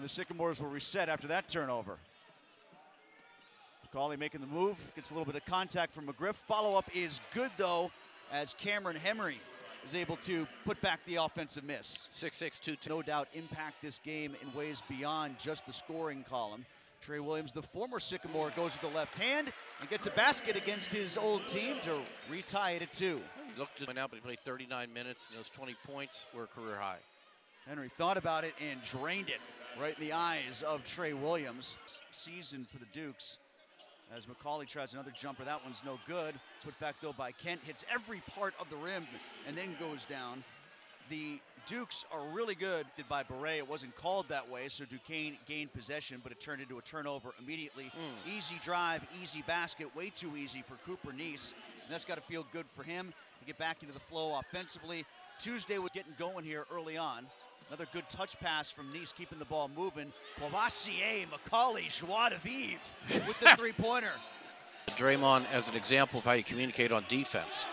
And the Sycamores will reset after that turnover. McCauley making the move, gets a little bit of contact from McGriff. Follow-up is good, though, as Cameron Henry is able to put back the offensive miss. 6-6-2. No doubt impact this game in ways beyond just the scoring column. Trey Williams, the former Sycamore, goes with the left hand and gets a basket against his old team to retie it at 2. He looked to now, but he played 39 minutes, and those 20 points were a career high. Henry thought about it and drained it right in the eyes of Trey Williams. Season for the Dukes as McCauley tries another jumper. That one's no good. Put back, though, by Kent. Hits every part of the rim and then goes down. The Dukes are really good by Beret. It wasn't called that way, so Duquesne gained possession, but it turned into a turnover immediately. Easy drive, easy basket, way too easy for Cooper Neese. And that's got to feel good for him to get back into the flow offensively. Tuesday was getting going here early on. Another good touch pass from Neese, keeping the ball moving. Courvoisier, McCauley, joie de vivre with the three-pointer. Draymond as an example of how you communicate on defense.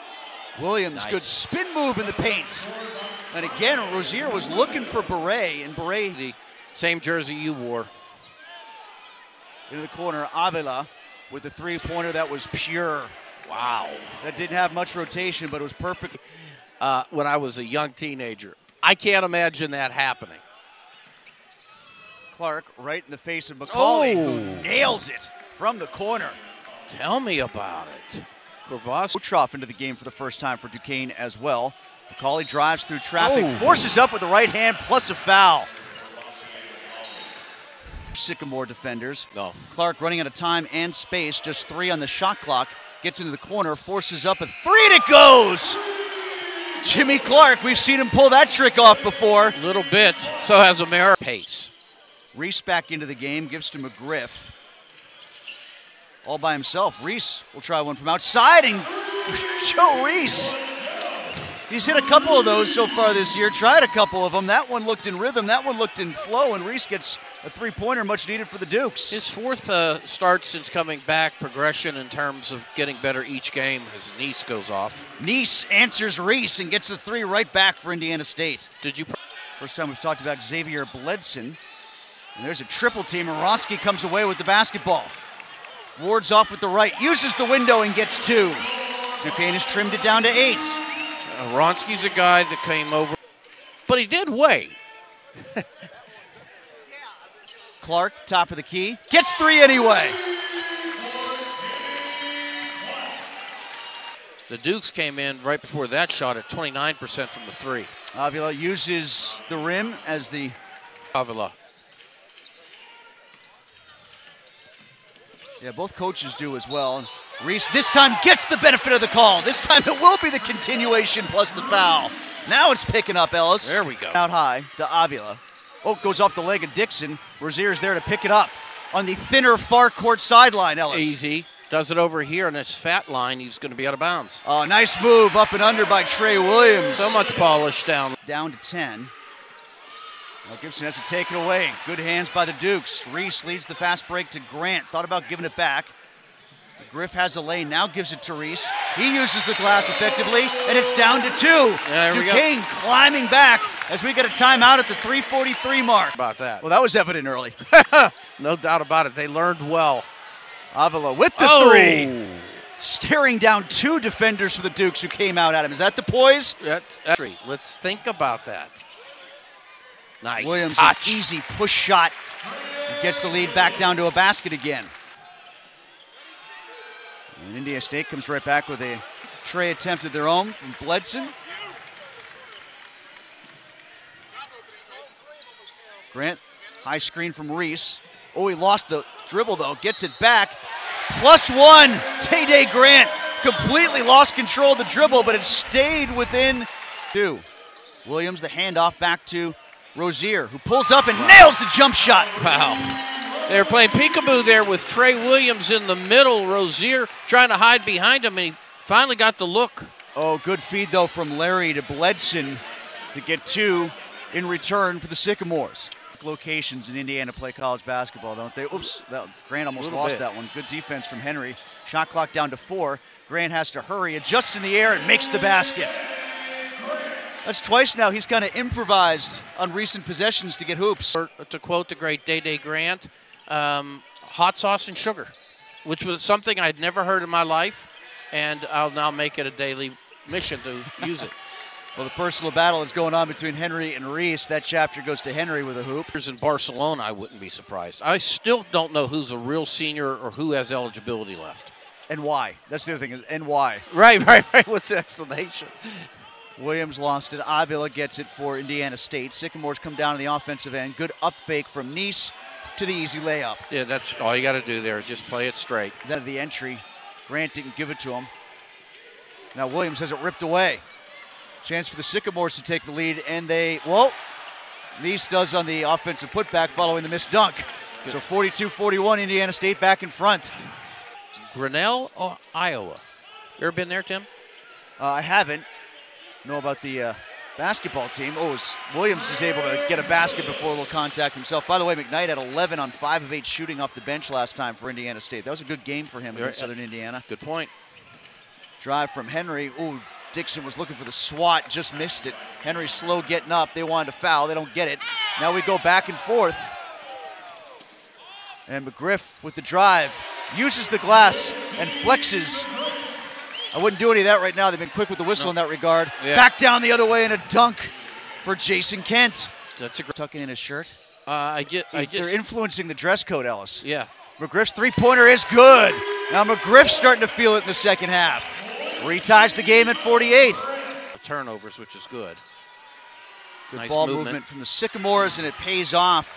Williams, nice. Good spin move in the paint. And again, Rozier was looking for Beret, and Beret, the same jersey you wore. Into the corner, Avila with the three-pointer that was pure. Wow. That didn't have much rotation, but it was perfect. When I was a young teenager, I can't imagine that happening. Clark right in the face of McCauley, who nails it from the corner. Tell me about it. Kutroff into the game for the first time for Duquesne as well. McCauley drives through traffic, forces up with the right hand, plus a foul. Sycamore defenders. No. Clark running out of time and space, just 3 on the shot clock. Gets into the corner, forces up a 3 and it goes! Jimmy Clark, we've seen him pull that trick off before. A little bit, so has America. Pace. Reese back into the game, gives to McGriff. All by himself. Reese will try one from outside, and Joe Reese. He's hit a couple of those so far this year, tried a couple of them. That one looked in rhythm, that one looked in flow, and Reese gets a three-pointer much needed for the Dukes. His fourth start since coming back, progression in terms of getting better each game as Neese goes off. Neese answers Reese and gets the 3 right back for Indiana State. Did you? First time we've talked about Xavier Bledson. And there's a triple team, and Roski comes away with the basketball. Wards off with the right, uses the window and gets 2. Duquesne has trimmed it down to 8. Ronski's a guy that came over, but he did wait. Clark, top of the key, gets 3 anyway. The Dukes came in right before that shot at 29% from the 3. Avila uses the rim as the... Avila. Yeah, both coaches do as well. Reese this time gets the benefit of the call. This time it will be the continuation plus the foul. Now it's picking up, Ellis. There we go. Out high to Avila. Oh, goes off the leg of Dixon. Rozier's there to pick it up on the thinner far court sideline, Ellis. Easy. Does it over here on this fat line. He's going to be out of bounds. Oh, nice move up and under by Trey Williams. So much polish down. Down to 10. Well, Gibson has to take it away. Good hands by the Dukes. Reese leads the fast break to Grant. Thought about giving it back. Griff has a lane, now gives it to Reese. He uses the glass effectively, and it's down to 2. Duquesne climbing back as we get a timeout at the 3:43 mark. About that. Well, that was evident early. No doubt about it. They learned well. Avila with the 3. Staring down 2 defenders for the Dukes who came out at him. Is that the poise? That's 3. Let's think about that. Nice Williams, touch. An easy push shot. He gets the lead back down to a basket again. And Indiana State comes right back with a Trey attempt of their own from Bledson. Grant, high screen from Reese. Oh, he lost the dribble though, gets it back. +1, Tay-Day Grant completely lost control of the dribble, but it stayed within 2. Williams, the handoff back to Rozier, who pulls up and nails the jump shot. Wow. They were playing peekaboo there with Trey Williams in the middle. Rozier trying to hide behind him, and he finally got the look. Oh, good feed, though, from Larry to Bledson to get 2 in return for the Sycamores. Locations in Indiana play college basketball, don't they? Oops, Grant almost lost that one. Good defense from Henry. Shot clock down to 4. Grant has to hurry, adjusts in the air, and makes the basket. That's twice now he's kind of improvised on recent possessions to get hoops. To quote the great Day Grant, hot sauce and sugar, which was something I'd never heard in my life, and I'll now make it a daily mission to use it. Well, the personal battle is going on between Henry and Reese. That chapter goes to Henry with a hoop. In Barcelona, I wouldn't be surprised. I still don't know who's a real senior or who has eligibility left. And why? That's the other thing, and why. Right. What's the explanation? Williams lost it. Avila gets it for Indiana State. Sycamores come down to the offensive end. Good up fake from Nice to the easy layup. Yeah, that's all you got to do there is just play it straight. Then the entry. Grant didn't give it to him. Now Williams has it ripped away. Chance for the Sycamores to take the lead, and Nice does on the offensive putback following the missed dunk. So 42-41, Indiana State back in front. Grinnell, Iowa. You ever been there, Tim? I haven't. Know about the basketball team. Williams is able to get a basket before a little contact himself. By the way, McKnight had 11 on 5 of 8 shooting off the bench last time for Indiana State. That was a good game for him against Southern Indiana. Good point. Drive from Henry. Dixon was looking for the swat, just missed it. Henry slow getting up. They wanted to foul. They don't get it. Now we go back and forth. And McGriff with the drive. Uses the glass and flexes. I wouldn't do any of that right now. They've been quick with the whistle in that regard. Yeah. Back down the other way and a dunk for Jason Kent. That's a tucking in his shirt. They're influencing the dress code, Ellis. Yeah. McGriff's three-pointer is good. Now McGriff's starting to feel it in the second half. Reties the game at 48. Turnovers, which is good. Good nice ball movement from the Sycamores, and it pays off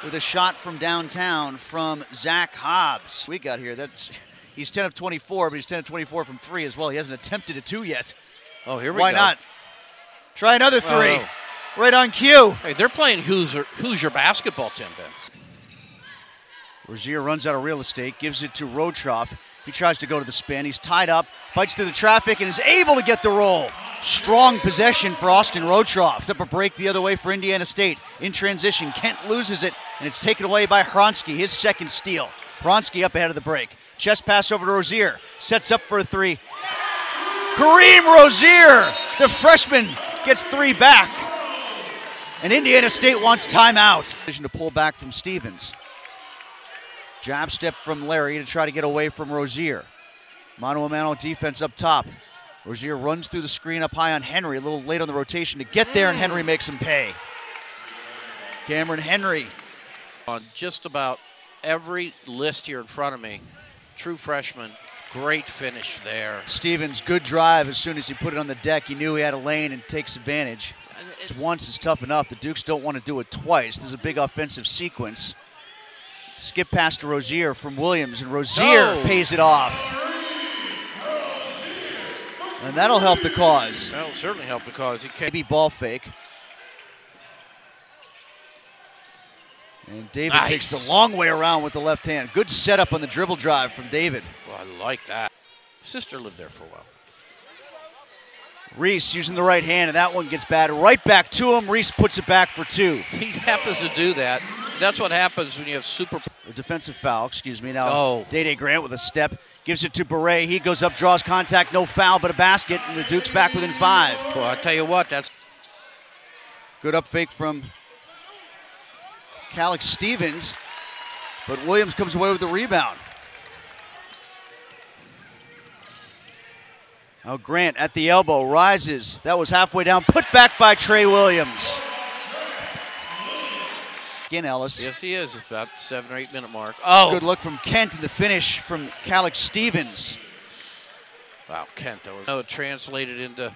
with a shot from downtown from Zach Hobbs. We got here. He's 10 of 24, but he's 10 of 24 from 3 as well. He hasn't attempted a 2 yet. Oh, here we go. Why not? Try another 3. Oh. Right on cue. Hey, they're playing Hoosier basketball, Tim Benz. Rozier runs out of real estate, gives it to Rotroff. He tries to go to the spin. He's tied up, fights through the traffic, and is able to get the roll. Strong possession for Austin Rotroff. Up a break the other way for Indiana State. In transition, Kent loses it, and it's taken away by Hronsky, his second steal. Hronsky up ahead of the break. Chest pass over to Rozier. Sets up for a 3. Kareem Rozier, the freshman, gets 3 back. And Indiana State wants timeout. Decision to pull back from Stevens. Jab step from Larry to try to get away from Rozier. Mano-a-mano defense up top. Rozier runs through the screen up high on Henry, a little late on the rotation to get there, and Henry makes him pay. Cameron Henry. On just about every list here in front of me, true freshman, great finish there. Stevens, good drive. As soon as he put it on the deck, he knew he had a lane and takes advantage. Once is tough enough. The Dukes don't want to do it twice. This is a big offensive sequence. Skip pass to Rozier from Williams, and Rozier pays it off. And that'll help the cause. That'll certainly help the cause. He can't be ball fake. And David takes the long way around with the left hand. Good setup on the dribble drive from David. Well, I like that. Sister lived there for a while. Reese using the right hand, and that one gets batted right back to him. Reese puts it back for 2. He happens to do that. That's what happens when you have a defensive foul, Now, Day Grant with a step. Gives it to Beret. He goes up, draws contact, no foul, but a basket, and the Dukes back within 5. Well, I tell you what, that's good up fake from Calix Stevens, but Williams comes away with the rebound. Now Grant at the elbow, rises. That was halfway down, put back by Trey Williams. Again, Ellis. Yes, he is. About 7 or 8 minute mark. Good look from Kent, and the finish from Calix Stevens. Wow, Kent, that was translated into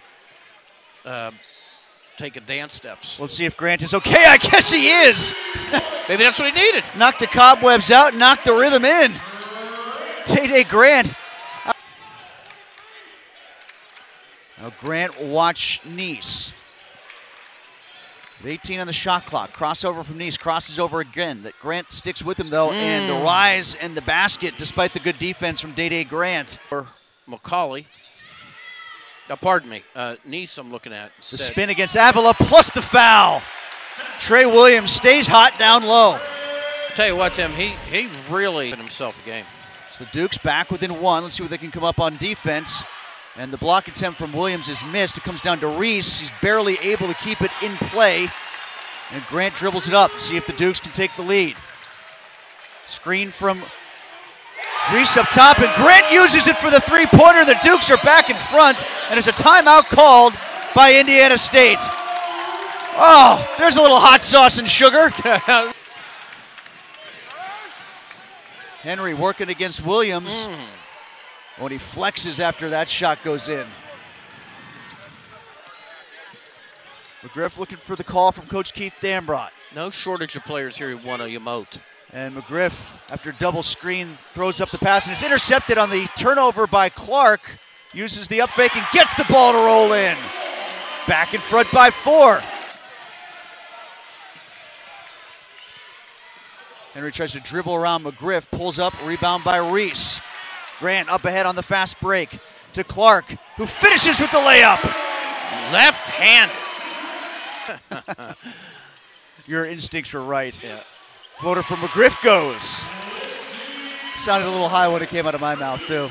taking dance steps. Let's see if Grant is okay. I guess he is. Maybe that's what he needed. Knocked the cobwebs out, knocked the rhythm in. Day Grant. Now Grant will watch Nice. With 18 on the shot clock. Crossover from Nice. Crosses over again. That Grant sticks with him, though. And the rise and the basket, despite the good defense from Day Grant. Or McCauley. Pardon me. Nice I'm looking at instead. The spin against Avila plus the foul. Trey Williams stays hot down low. I'll tell you what, Tim, he really put himself a game. So the Dukes back within 1. Let's see what they can come up on defense. And the block attempt from Williams is missed. It comes down to Reese. He's barely able to keep it in play. And Grant dribbles it up to see if the Dukes can take the lead. Screen from Reese up top, and Grant uses it for the three-pointer. The Dukes are back in front, and it's a timeout called by Indiana State. Oh, there's a little hot sauce and sugar. Henry working against Williams. When he flexes after that shot goes in. McGriff looking for the call from Coach Keith Dambrot. No shortage of players here who want to emote. And McGriff, after double screen, throws up the pass, and it's intercepted on the turnover by Clark. Uses the up fake and gets the ball to roll in. Back in front by 4. Henry tries to dribble around McGriff, pulls up, rebound by Reese. Grant up ahead on the fast break to Clark, who finishes with the layup. Left-handed. Your instincts were right. Yeah. Floater from McGriff goes. Sounded a little high when it came out of my mouth, too.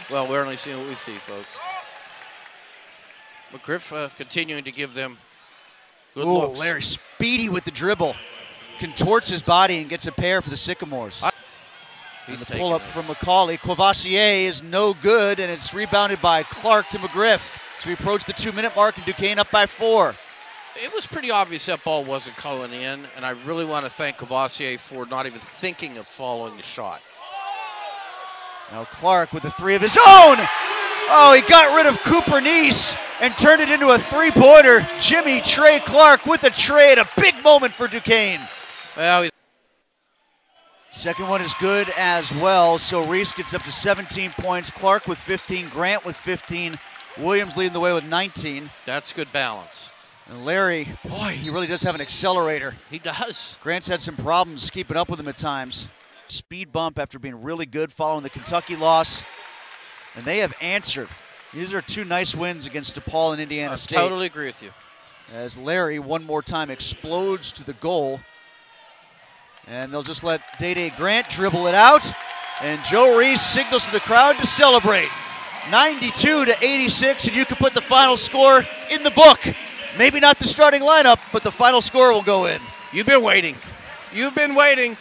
Well, we're only seeing what we see, folks. McGriff continuing to give them good looks. Larry speedy with the dribble. Contorts his body and gets a pair for the Sycamores. He's the pull-up from McCauley. Courvoisier is no good, and it's rebounded by Clark to McGriff. So we approach the 2-minute mark, and Duquesne up by 4. It was pretty obvious that ball wasn't going in, and I really want to thank Courvoisier for not even thinking of following the shot. Now Clark with a 3 of his own. Oh, he got rid of Cooper Neese and turned it into a 3-pointer. Jimmy Trey Clark with a trade. A big moment for Duquesne. Well, second one is good as well, so Reese gets up to 17 points. Clark with 15, Grant with 15, Williams leading the way with 19. That's good balance. And Larry, boy, he really does have an accelerator. He does. Grant's had some problems keeping up with him at times. Speed bump after being really good following the Kentucky loss. And they have answered. These are 2 nice wins against DePaul and Indiana State. I totally agree with you. As Larry, one more time, explodes to the goal. And they'll just let Day-Day Grant dribble it out. And Joe Reese signals to the crowd to celebrate. 92-86, and you can put the final score in the book. Maybe not the starting lineup, but the final score will go in. You've been waiting. You've been waiting.